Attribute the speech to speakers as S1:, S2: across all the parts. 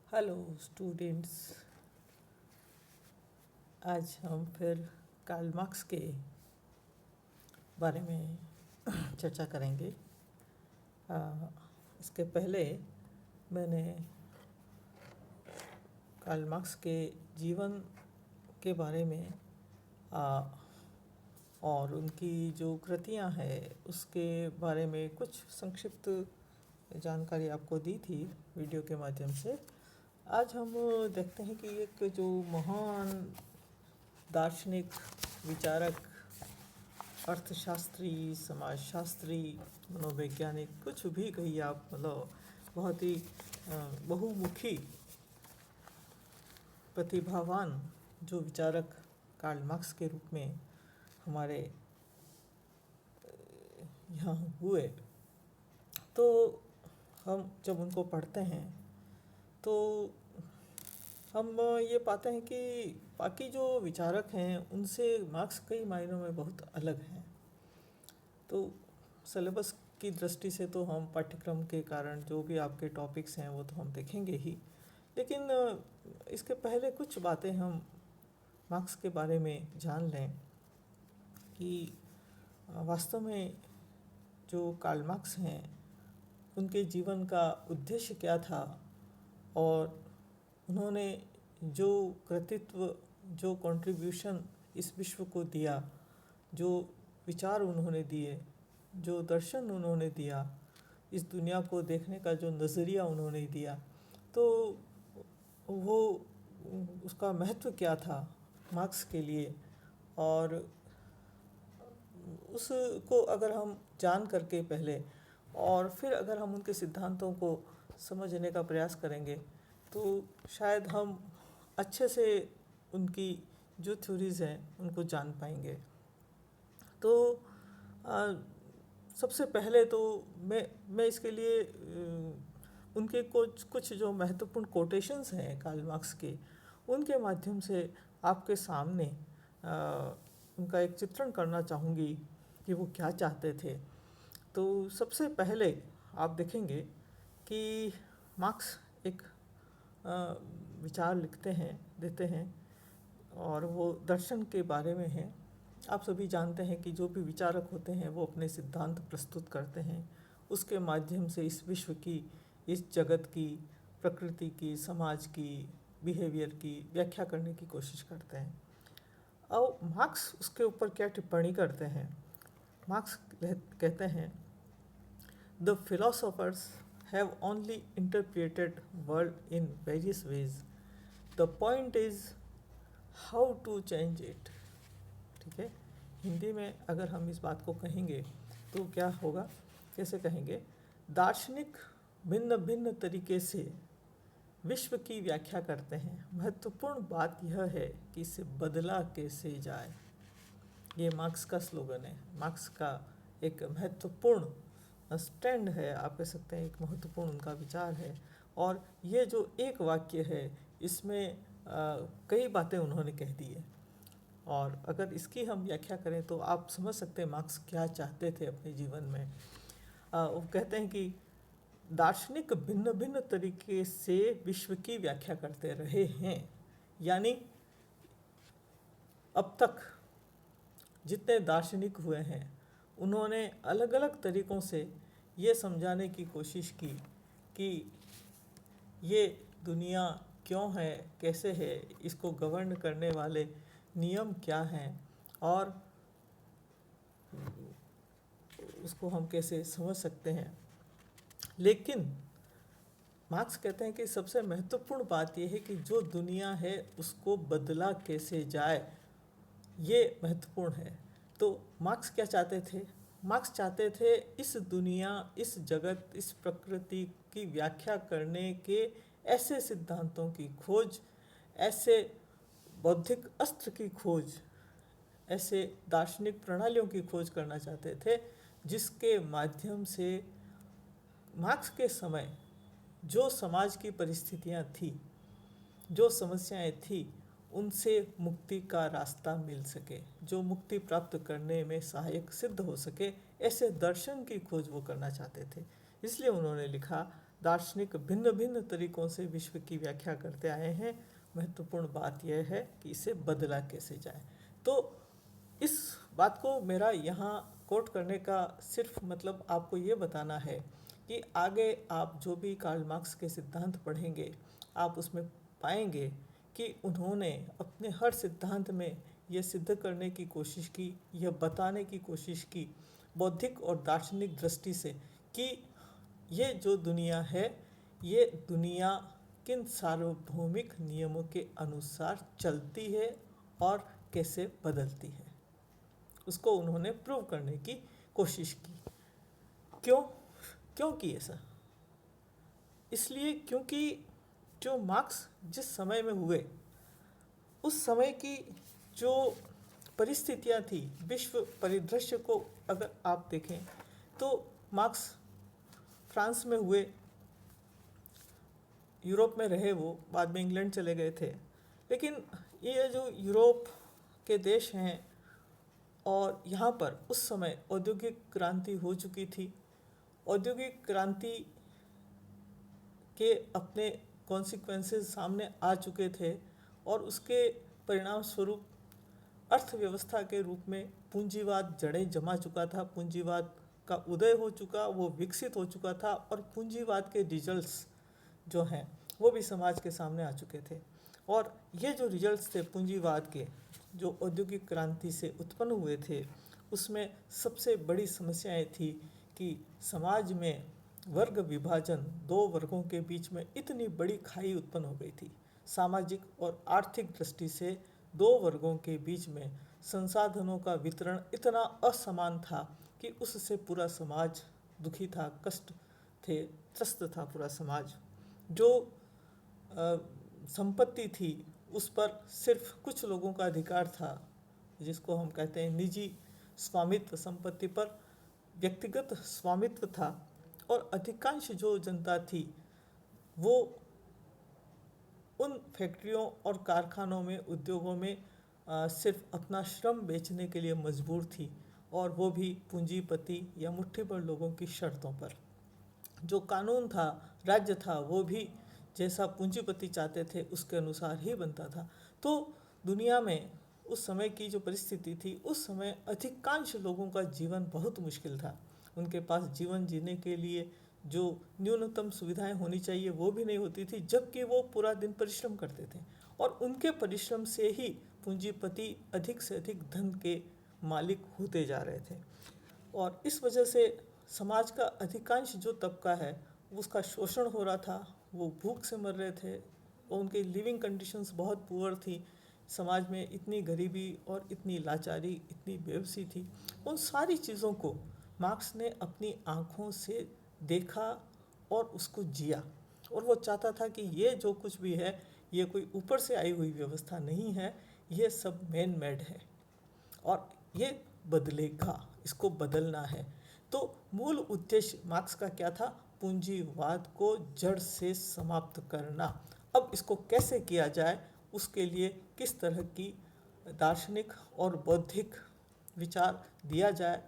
S1: Hello students. आज हम फिर कार्ल मार्क्स के बारे में चर्चा करेंगे। इसके पहले मैंने कार्ल मार्क्स के जीवन के बारे में और उनकी जो कृतियां हैं उसके बारे में कुछ संक्षिप्त जानकारी आपको दी थी वीडियो के माध्यम से। आज हम देखते हैं कि एक जो महान दार्शनिक, विचारक, अर्थशास्त्री, समाजशास्त्री, मनोवैज्ञानिक, कुछ भी कहिए आप, मतलब बहुत ही बहुमुखी प्रतिभावान जो विचारक कार्ल मार्क्स के रूप में हमारे यहाँ हुए, तो हम जब उनको पढ़ते हैं तो हम ये पाते हैं कि बाकी जो विचारक हैं उनसे मार्क्स कई मायनों में बहुत अलग हैं। तो सिलेबस की दृष्टि से तो हम पाठ्यक्रम के कारण जो भी आपके टॉपिक्स हैं वो तो हम देखेंगे ही, लेकिन इसके पहले कुछ बातें हम मार्क्स के बारे में जान लें कि वास्तव में जो कार्ल मार्क्स हैं उनके जीवन का उद्देश्य क्या था और उन्होंने जो कृतित्व, जो कंट्रीब्यूशन इस विश्व को दिया, जो विचार उन्होंने दिए, जो दर्शन उन्होंने दिया, इस दुनिया को देखने का जो नज़रिया उन्होंने दिया, तो वो उसका महत्व क्या था मार्क्स के लिए। और उसको अगर हम जान करके पहले और फिर अगर हम उनके सिद्धांतों को समझने का प्रयास करेंगे तो शायद हम अच्छे से उनकी जो थ्योरीज़ हैं उनको जान पाएंगे। तो सबसे पहले तो मैं इसके लिए उनके कुछ कुछ जो महत्वपूर्ण कोटेशंस हैं कार्ल मार्क्स के, उनके माध्यम से आपके सामने उनका एक चित्रण करना चाहूँगी कि वो क्या चाहते थे। तो सबसे पहले आप देखेंगे कि मार्क्स एक विचार लिखते हैं, देते हैं, और वो दर्शन के बारे में है। आप सभी जानते हैं कि जो भी विचारक होते हैं वो अपने सिद्धांत प्रस्तुत करते हैं, उसके माध्यम से इस विश्व की, इस जगत की, प्रकृति की, समाज की, बिहेवियर की व्याख्या करने की कोशिश करते हैं। अब मार्क्स उसके ऊपर क्या टिप्पणी करते हैं। मार्क्स कहते हैं, the philosophers have only interpreted world in various ways, the point is how to change it. ठीक है, हिंदी में अगर हम इस बात को कहेंगे तो क्या होगा, कैसे कहेंगे, दार्शनिक भिन्न भिन्न तरीके से विश्व की व्याख्या करते हैं, महत्वपूर्ण बात यह है कि इसे बदला कैसे जाए। ये मार्क्स का स्लोगन है, मार्क्स का एक महत्वपूर्ण स्टैंड है, आप कह सकते हैं एक महत्वपूर्ण उनका विचार है। और ये जो एक वाक्य है इसमें कई बातें उन्होंने कह दी है, और अगर इसकी हम व्याख्या करें तो आप समझ सकते हैं मार्क्स क्या चाहते थे अपने जीवन में। वो कहते हैं कि दार्शनिक भिन्न भिन्न तरीके से विश्व की व्याख्या करते रहे हैं, यानी अब तक जितने दार्शनिक हुए हैं उन्होंने अलग अलग तरीक़ों से ये समझाने की कोशिश की कि ये दुनिया क्यों है, कैसे है, इसको गवर्न करने वाले नियम क्या हैं और उसको हम कैसे समझ सकते हैं। लेकिन मार्क्स कहते हैं कि सबसे महत्वपूर्ण बात यह है कि जो दुनिया है उसको बदला कैसे जाए, ये महत्वपूर्ण है। तो मार्क्स क्या चाहते थे, मार्क्स चाहते थे इस दुनिया, इस जगत, इस प्रकृति की व्याख्या करने के ऐसे सिद्धांतों की खोज, ऐसे बौद्धिक अस्त्र की खोज, ऐसे दार्शनिक प्रणालियों की खोज करना चाहते थे जिसके माध्यम से मार्क्स के समय जो समाज की परिस्थितियां थी, जो समस्याएं थी, उनसे मुक्ति का रास्ता मिल सके, जो मुक्ति प्राप्त करने में सहायक सिद्ध हो सके, ऐसे दर्शन की खोज वो करना चाहते थे। इसलिए उन्होंने लिखा, दार्शनिक भिन्न भिन्न तरीकों से विश्व की व्याख्या करते आए हैं। महत्वपूर्ण बात यह है कि इसे बदला कैसे जाए। तो इस बात को मेरा यहाँ कोट करने का सिर्फ मतलब आपको ये बताना है कि आगे आप जो भी कार्ल मार्क्स के सिद्धांत पढ़ेंगे, आप उसमें पाएंगे कि उन्होंने अपने हर सिद्धांत में यह सिद्ध करने की कोशिश की, यह बताने की कोशिश की बौद्धिक और दार्शनिक दृष्टि से कि ये जो दुनिया है, ये दुनिया किन सार्वभौमिक नियमों के अनुसार चलती है और कैसे बदलती है। उसको उन्होंने प्रूव करने की कोशिश की। क्यों क्यों की ऐसा? इसलिए क्योंकि जो मार्क्स जिस समय में हुए, उस समय की जो परिस्थितियां थी, विश्व परिदृश्य को अगर आप देखें तो मार्क्स फ्रांस में हुए, यूरोप में रहे, वो बाद में इंग्लैंड चले गए थे। लेकिन ये जो यूरोप के देश हैं और यहाँ पर उस समय औद्योगिक क्रांति हो चुकी थी। औद्योगिक क्रांति के अपने कॉन्सिक्वेंसेस सामने आ चुके थे और उसके परिणाम स्वरूप अर्थव्यवस्था के रूप में पूंजीवाद जड़ें जमा चुका था, पूंजीवाद का उदय हो चुका, वो विकसित हो चुका था और पूंजीवाद के रिजल्ट्स जो हैं वो भी समाज के सामने आ चुके थे। और ये जो रिजल्ट्स थे पूंजीवाद के, जो औद्योगिक क्रांति से उत्पन्न हुए थे, उसमें सबसे बड़ी समस्याएं थी कि समाज में वर्ग विभाजन, दो वर्गों के बीच में इतनी बड़ी खाई उत्पन्न हो गई थी। सामाजिक और आर्थिक दृष्टि से दो वर्गों के बीच में संसाधनों का वितरण इतना असमान था कि उससे पूरा समाज दुखी था, कष्ट थे, त्रस्त था पूरा समाज। जो संपत्ति थी उस पर सिर्फ कुछ लोगों का अधिकार था, जिसको हम कहते हैं निजी स्वामित्व। संपत्ति पर व्यक्तिगत स्वामित्व था और अधिकांश जो जनता थी वो उन फैक्ट्रियों और कारखानों में, उद्योगों में सिर्फ अपना श्रम बेचने के लिए मजबूर थी, और वो भी पूंजीपति या मुट्ठी भर लोगों की शर्तों पर। जो कानून था, राज्य था, वो भी जैसा पूंजीपति चाहते थे उसके अनुसार ही बनता था। तो दुनिया में उस समय की जो परिस्थिति थी, उस समय अधिकांश लोगों का जीवन बहुत मुश्किल था। उनके पास जीवन जीने के लिए जो न्यूनतम सुविधाएं होनी चाहिए वो भी नहीं होती थी, जबकि वो पूरा दिन परिश्रम करते थे और उनके परिश्रम से ही पूंजीपति अधिक से अधिक धन के मालिक होते जा रहे थे। और इस वजह से समाज का अधिकांश जो तबका है उसका शोषण हो रहा था, वो भूख से मर रहे थे और उनकी लिविंग कंडीशंस बहुत पुअर थी। समाज में इतनी गरीबी और इतनी लाचारी, इतनी बेबसी थी। उन सारी चीज़ों को मार्क्स ने अपनी आँखों से देखा और उसको जिया, और वो चाहता था कि ये जो कुछ भी है ये कोई ऊपर से आई हुई व्यवस्था नहीं है, ये सब मैन मेड है और ये बदलेगा, इसको बदलना है। तो मूल उद्देश्य मार्क्स का क्या था? पूंजीवाद को जड़ से समाप्त करना। अब इसको कैसे किया जाए, उसके लिए किस तरह की दार्शनिक और बौद्धिक विचार दिया जाए,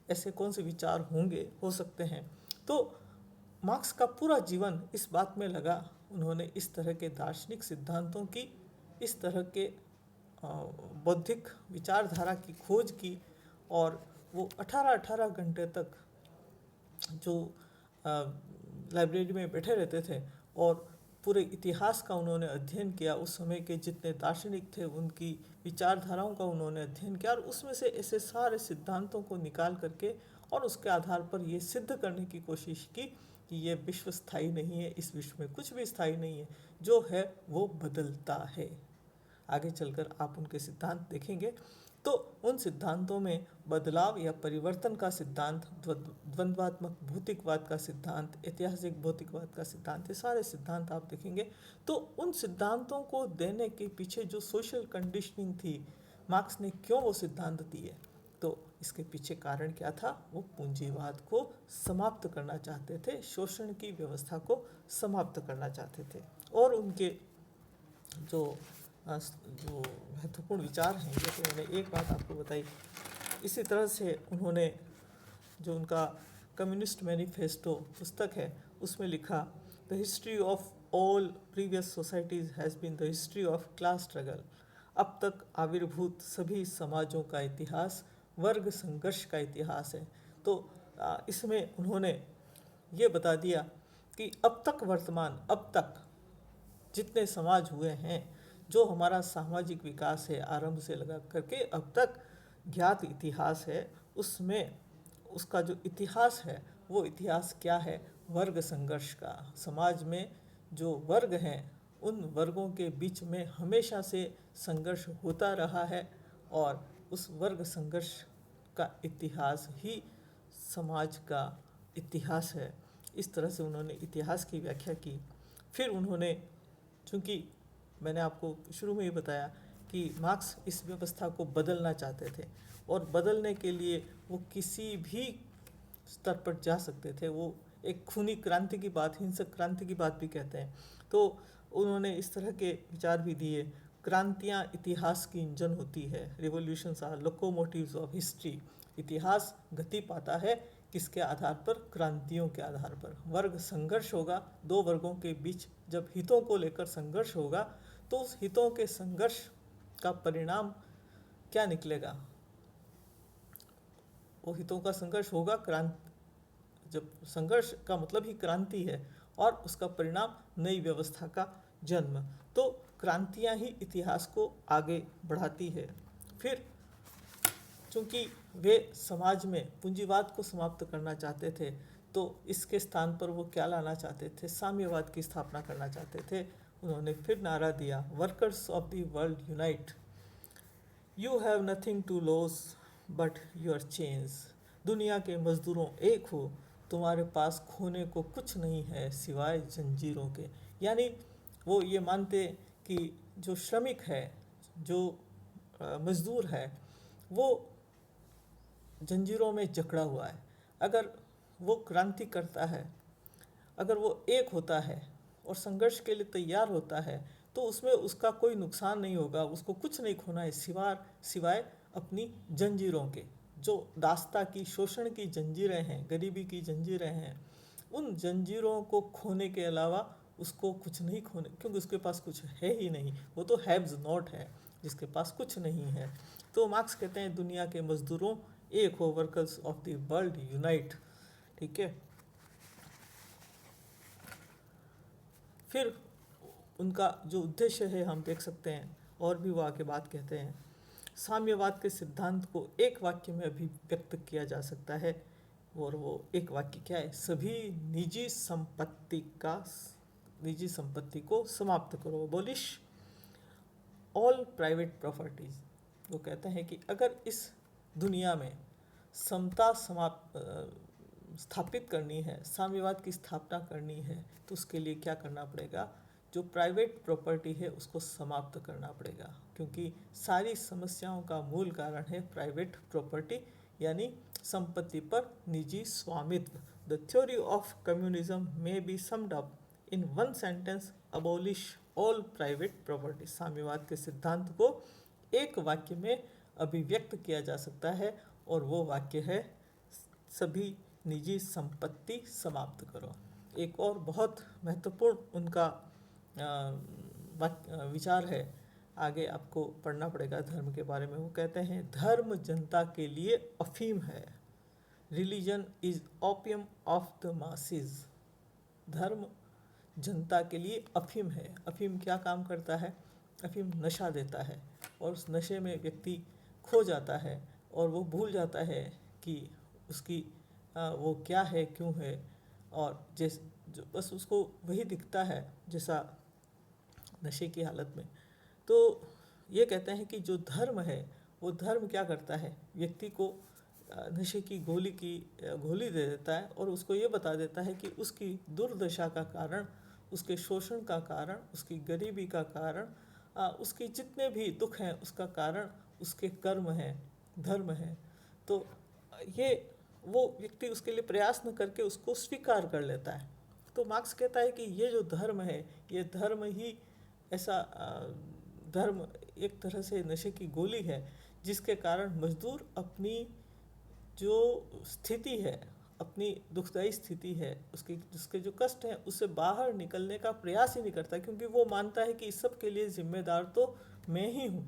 S1: ऐसे कौन से विचार होंगे, हो सकते हैं। तो मार्क्स का पूरा जीवन इस बात में लगा। उन्होंने इस तरह के दार्शनिक सिद्धांतों की, इस तरह के बौद्धिक विचारधारा की खोज की, और वो 18-18 घंटे तक जो लाइब्रेरी में बैठे रहते थे और पूरे इतिहास का उन्होंने अध्ययन किया। उस समय के जितने दार्शनिक थे उनकी विचारधाराओं का उन्होंने अध्ययन किया और उसमें से ऐसे सारे सिद्धांतों को निकाल करके और उसके आधार पर ये सिद्ध करने की कोशिश की कि ये विश्व स्थायी नहीं है, इस विश्व में कुछ भी स्थायी नहीं है, जो है वो बदलता है। आगे चलकर आप उनके सिद्धांत देखेंगे तो उन सिद्धांतों में बदलाव या परिवर्तन का सिद्धांत, द्वंद्वात्मक भौतिकवाद का सिद्धांत, ऐतिहासिक भौतिकवाद का सिद्धांत, ये सारे सिद्धांत आप देखेंगे। तो उन सिद्धांतों को देने के पीछे जो सोशल कंडीशनिंग थी, मार्क्स ने क्यों वो सिद्धांत दिए, तो इसके पीछे कारण क्या था? वो पूंजीवाद को समाप्त करना चाहते थे, शोषण की व्यवस्था को समाप्त करना चाहते थे। और उनके जो महत्वपूर्ण विचार हैं, जैसे मैंने एक बात आपको बताई, इसी तरह से उन्होंने जो उनका कम्युनिस्ट मैनिफेस्टो पुस्तक है उसमें लिखा, the history of all previous societies has been the history of class struggle. अब तक आविर्भूत सभी समाजों का इतिहास वर्ग संघर्ष का इतिहास है। तो इसमें उन्होंने ये बता दिया कि अब तक वर्तमान, अब तक जितने समाज हुए हैं, जो हमारा सामाजिक विकास है आरंभ से लगा करके अब तक ज्ञात इतिहास है, उसमें उसका जो इतिहास है वो इतिहास क्या है? वर्ग संघर्ष का। समाज में जो वर्ग हैं उन वर्गों के बीच में हमेशा से संघर्ष होता रहा है और उस वर्ग संघर्ष का इतिहास ही समाज का इतिहास है। इस तरह से उन्होंने इतिहास की व्याख्या की। फिर उन्होंने, चूँकि मैंने आपको शुरू में ही बताया कि मार्क्स इस व्यवस्था को बदलना चाहते थे और बदलने के लिए वो किसी भी स्तर पर जा सकते थे। वो एक खूनी क्रांति की बात, हिंसक क्रांति की बात भी कहते हैं। तो उन्होंने इस तरह के विचार भी दिए। क्रांतियाँ इतिहास की इंजन होती है। Revolutions are locomotives of history. इतिहास गति पाता है किसके आधार पर? क्रांतियों के आधार पर। वर्ग संघर्ष होगा, दो वर्गों के बीच जब हितों को लेकर संघर्ष होगा तो उस हितों के संघर्ष का परिणाम क्या निकलेगा? वो हितों का संघर्ष होगा, जब संघर्ष का मतलब ही क्रांति है और उसका परिणाम नई व्यवस्था का जन्म। तो क्रांतियाँ ही इतिहास को आगे बढ़ाती है। फिर चूँकि वे समाज में पूंजीवाद को समाप्त करना चाहते थे, तो इसके स्थान पर वो क्या लाना चाहते थे? साम्यवाद की स्थापना करना चाहते थे। उन्होंने फिर नारा दिया, workers of the world unite, you have nothing to loss but your change. दुनिया के मजदूरों एक हो, तुम्हारे पास खोने को कुछ नहीं है सिवाय जंजीरों के। यानी वो ये मानते कि जो श्रमिक है, जो मजदूर है, वो जंजीरों में जकड़ा हुआ है। अगर वो क्रांति करता है, अगर वो एक होता है और संघर्ष के लिए तैयार होता है, तो उसमें उसका कोई नुकसान नहीं होगा, उसको कुछ नहीं खोना है सिवाय अपनी जंजीरों के। जो दास्ता की, शोषण की जंजीरें हैं, गरीबी की जंजीरें हैं, उन जंजीरों को खोने के अलावा उसको कुछ नहीं खोने, क्योंकि उसके पास कुछ है ही नहीं। वो तो हैव्स नॉट है, जिसके पास कुछ नहीं है। तो मार्क्स कहते हैं दुनिया के मजदूरों एक हो, workers of the world unite. ठीक है। फिर उनका जो उद्देश्य है हम देख सकते हैं, और भी वो आगे बात कहते हैं, साम्यवाद के सिद्धांत को एक वाक्य में अभिव्यक्त किया जा सकता है। और वो एक वाक्य क्या है? सभी निजी संपत्ति को समाप्त करो, अबॉलिश ऑल प्राइवेट प्रॉपर्टीज। वो कहते हैं कि अगर इस दुनिया में समता स्थापित करनी है, साम्यवाद की स्थापना करनी है, तो उसके लिए क्या करना पड़ेगा? जो प्राइवेट प्रॉपर्टी है उसको समाप्त करना पड़ेगा, क्योंकि सारी समस्याओं का मूल कारण है प्राइवेट प्रॉपर्टी, यानी संपत्ति पर निजी स्वामित्व। द थ्योरी ऑफ कम्युनिज्म में be summed up in one sentence, abolish all private property. साम्यवाद के सिद्धांत को एक वाक्य में अभिव्यक्त किया जा सकता है, और वो वाक्य है सभी निजी संपत्ति समाप्त करो। एक और बहुत महत्वपूर्ण उनका विचार है, आगे आपको पढ़ना पड़ेगा धर्म के बारे में। वो कहते हैं धर्म जनता के लिए अफीम है, religion is opium of the masses. धर्म जनता के लिए अफीम है। अफीम क्या काम करता है? अफीम नशा देता है, और उस नशे में व्यक्ति खो जाता है और वो भूल जाता है कि उसकी वो क्या है, क्यों है, और बस उसको वही दिखता है जैसा नशे की हालत में। तो ये कहते हैं कि जो धर्म है, वो धर्म क्या करता है? व्यक्ति को नशे की गोली दे देता है और उसको ये बता देता है कि उसकी दुर्दशा का कारण, उसके शोषण का कारण, उसकी गरीबी का कारण, उसके जितने भी दुख हैं उसका कारण उसके कर्म हैं, धर्म है। तो ये वो व्यक्ति उसके लिए प्रयास न करके उसको स्वीकार कर लेता है। तो मार्क्स कहता है कि ये जो धर्म है, ये धर्म ही ऐसा धर्म एक तरह से नशे की गोली है, जिसके कारण मजदूर अपनी जो स्थिति है, अपनी दुखदायी स्थिति है, उसके जो कष्ट हैं उससे बाहर निकलने का प्रयास ही नहीं करता, क्योंकि वो मानता है कि इस सब के लिए जिम्मेदार तो मैं ही हूँ।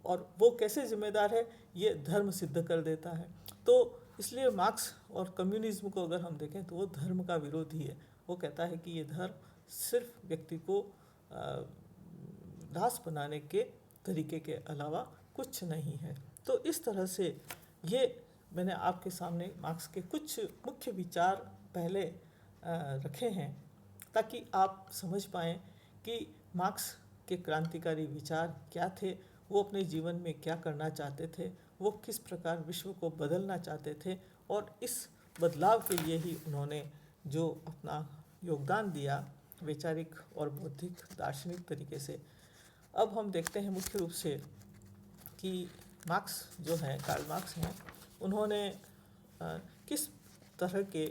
S1: और वो कैसे जिम्मेदार है, ये धर्म सिद्ध कर देता है। तो इसलिए मार्क्स और कम्युनिज्म को अगर हम देखें तो वो धर्म का विरोधी है। वो कहता है कि ये धर्म सिर्फ व्यक्ति को दास बनाने के तरीके के अलावा कुछ नहीं है। तो इस तरह से ये मैंने आपके सामने मार्क्स के कुछ मुख्य विचार पहले रखे हैं, ताकि आप समझ पाएँ कि मार्क्स के क्रांतिकारी विचार क्या थे, वो अपने जीवन में क्या करना चाहते थे, वो किस प्रकार विश्व को बदलना चाहते थे, और इस बदलाव के लिए ही उन्होंने जो अपना योगदान दिया वैचारिक और बौद्धिक दार्शनिक तरीके से। अब हम देखते हैं मुख्य रूप से कि मार्क्स जो हैं, कार्ल मार्क्स हैं, उन्होंने किस तरह के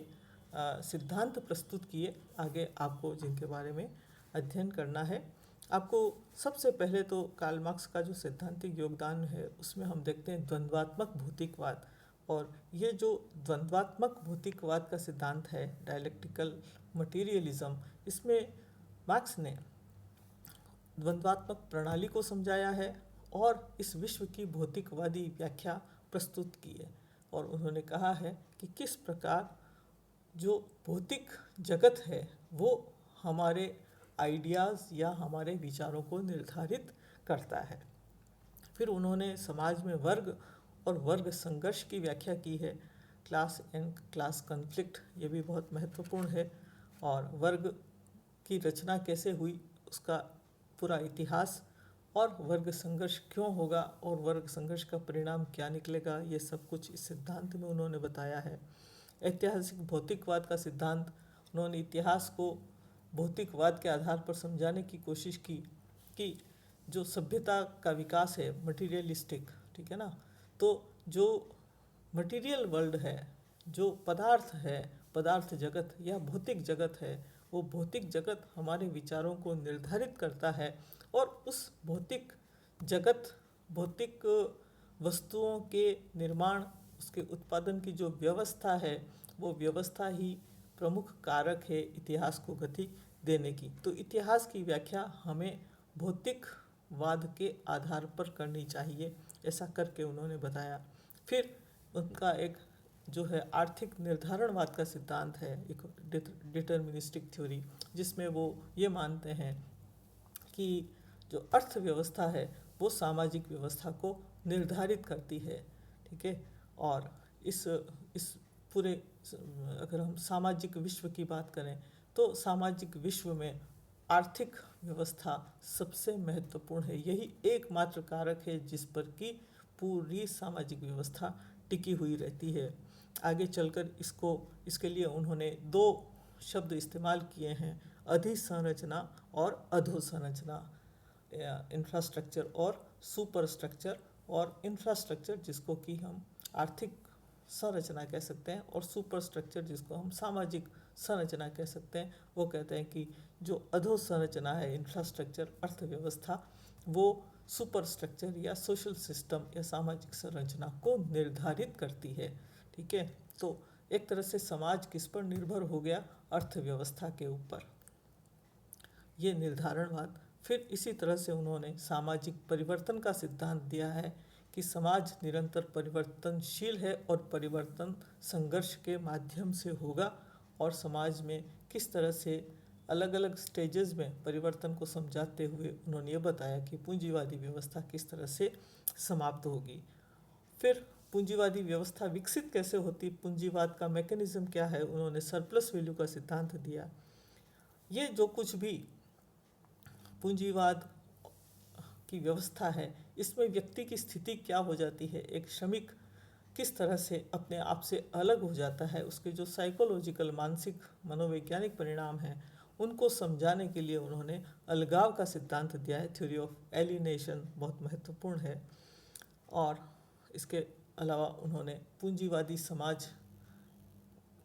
S1: सिद्धांत प्रस्तुत किए आगे आपको, जिनके बारे में अध्ययन करना है। आपको सबसे पहले तो कार्ल मार्क्स का जो सैद्धांतिक योगदान है उसमें हम देखते हैं द्वंद्वात्मक भौतिकवाद। और ये जो द्वंद्वात्मक भौतिकवाद का सिद्धांत है, डायलेक्टिकल मटीरियलिज्म, इसमें मार्क्स ने द्वंद्वात्मक प्रणाली को समझाया है और इस विश्व की भौतिकवादी व्याख्या प्रस्तुत की है। और उन्होंने कहा है कि किस प्रकार जो भौतिक जगत है वो हमारे आइडियाज़ या हमारे विचारों को निर्धारित करता है। फिर उन्होंने समाज में वर्ग और वर्ग संघर्ष की व्याख्या की है, क्लास एंड क्लास कन्फ्लिक्ट, ये भी बहुत महत्वपूर्ण है। और वर्ग की रचना कैसे हुई उसका पूरा इतिहास, और वर्ग संघर्ष क्यों होगा और वर्ग संघर्ष का परिणाम क्या निकलेगा, ये सब कुछ इस सिद्धांत में उन्होंने बताया है। ऐतिहासिक भौतिकवाद का सिद्धांत, उन्होंने इतिहास को भौतिकवाद के आधार पर समझाने की कोशिश की कि जो सभ्यता का विकास है मटीरियलिस्टिक, ठीक है ना, तो जो मटीरियल वर्ल्ड है, जो पदार्थ है, पदार्थ जगत या भौतिक जगत है, वो भौतिक जगत हमारे विचारों को निर्धारित करता है। और उस भौतिक जगत, भौतिक वस्तुओं के निर्माण, उसके उत्पादन की जो व्यवस्था है, वो व्यवस्था ही प्रमुख कारक है इतिहास को गति देने की। तो इतिहास की व्याख्या हमें भौतिकवाद के आधार पर करनी चाहिए, ऐसा करके उन्होंने बताया। फिर उनका एक जो है आर्थिक निर्धारणवाद का सिद्धांत है, एक डिटर्मिनिस्टिक थ्योरी, जिसमें वो ये मानते हैं कि जो अर्थव्यवस्था है वो सामाजिक व्यवस्था को निर्धारित करती है, ठीक है। और इस पूरे, अगर हम सामाजिक विश्व की बात करें तो सामाजिक विश्व में आर्थिक व्यवस्था सबसे महत्वपूर्ण है। यही एकमात्र कारक है जिस पर कि पूरी सामाजिक व्यवस्था टिकी हुई रहती है। आगे चलकर इसके लिए उन्होंने दो शब्द इस्तेमाल किए हैं, अधिसंरचना और अधोसंरचना, इंफ्रास्ट्रक्चर और सुपर स्ट्रक्चर। और इंफ्रास्ट्रक्चर जिसको कि हम आर्थिक संरचना कह सकते हैं, और सुपर स्ट्रक्चर जिसको हम सामाजिक संरचना कह सकते हैं। वो कहते हैं कि जो अधोसंरचना है, इंफ्रास्ट्रक्चर, अर्थव्यवस्था, वो सुपर स्ट्रक्चर या सोशल सिस्टम या सामाजिक संरचना को निर्धारित करती है, ठीक है। तो एक तरह से समाज किस पर निर्भर हो गया, अर्थव्यवस्था के ऊपर, ये निर्धारणवाद। फिर इसी तरह से उन्होंने सामाजिक परिवर्तन का सिद्धांत दिया है कि समाज निरंतर परिवर्तनशील है और परिवर्तन संघर्ष के माध्यम से होगा। और समाज में किस तरह से अलग अलग स्टेजेस में परिवर्तन को समझाते हुए उन्होंने ये बताया कि पूंजीवादी व्यवस्था किस तरह से समाप्त होगी। फिर पूंजीवादी व्यवस्था विकसित कैसे होती, पूंजीवाद का मैकेनिज्म क्या है, उन्होंने सरप्लस वैल्यू का सिद्धांत दिया। ये जो कुछ भी पूंजीवाद की व्यवस्था है, इसमें व्यक्ति की स्थिति क्या हो जाती है, एक श्रमिक किस तरह से अपने आप से अलग हो जाता है, उसके जो साइकोलॉजिकल, मानसिक, मनोवैज्ञानिक परिणाम हैं, उनको समझाने के लिए उन्होंने अलगाव का सिद्धांत दिया है, थ्योरी ऑफ एलिनेशन, बहुत महत्वपूर्ण है। और इसके अलावा उन्होंने पूंजीवादी समाज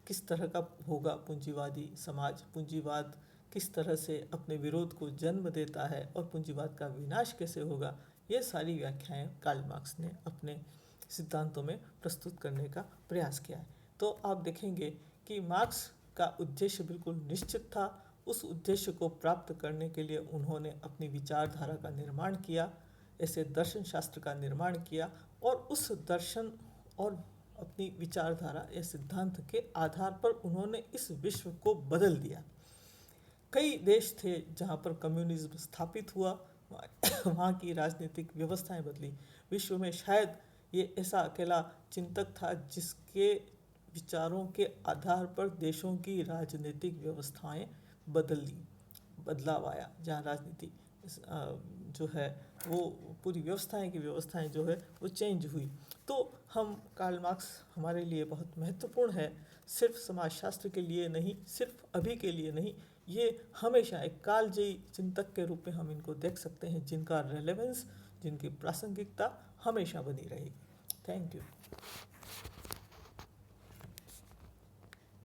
S1: किस तरह का होगा, पूंजीवादी समाज, पूंजीवाद किस तरह से अपने विरोध को जन्म देता है और पूंजीवाद का विनाश कैसे होगा, ये सारी व्याख्याएं कार्ल मार्क्स ने अपने सिद्धांतों में प्रस्तुत करने का प्रयास किया है। तो आप देखेंगे कि मार्क्स का उद्देश्य बिल्कुल निश्चित था। उस उद्देश्य को प्राप्त करने के लिए उन्होंने अपनी विचारधारा का निर्माण किया, ऐसे दर्शन शास्त्र का निर्माण किया, और उस दर्शन और अपनी विचारधारा या सिद्धांत के आधार पर उन्होंने इस विश्व को बदल दिया। कई देश थे जहाँ पर कम्युनिज्म स्थापित हुआ, वहाँ की राजनीतिक व्यवस्थाएं बदली। विश्व में शायद ये ऐसा अकेला चिंतक था जिसके विचारों के आधार पर देशों की राजनीतिक व्यवस्थाएं बदलाव आया, जहाँ राजनीति जो है वो पूरी व्यवस्थाएं जो है वो चेंज हुई। तो हम कार्ल मार्क्स हमारे लिए बहुत महत्वपूर्ण है, सिर्फ समाजशास्त्र के लिए नहीं, सिर्फ अभी के लिए नहीं, ये हमेशा एक कालजयी चिंतक के रूप में हम इनको देख सकते हैं, जिनका रेलेवेंस, जिनकी प्रासंगिकता हमेशा बनी रहेगी। Thank you.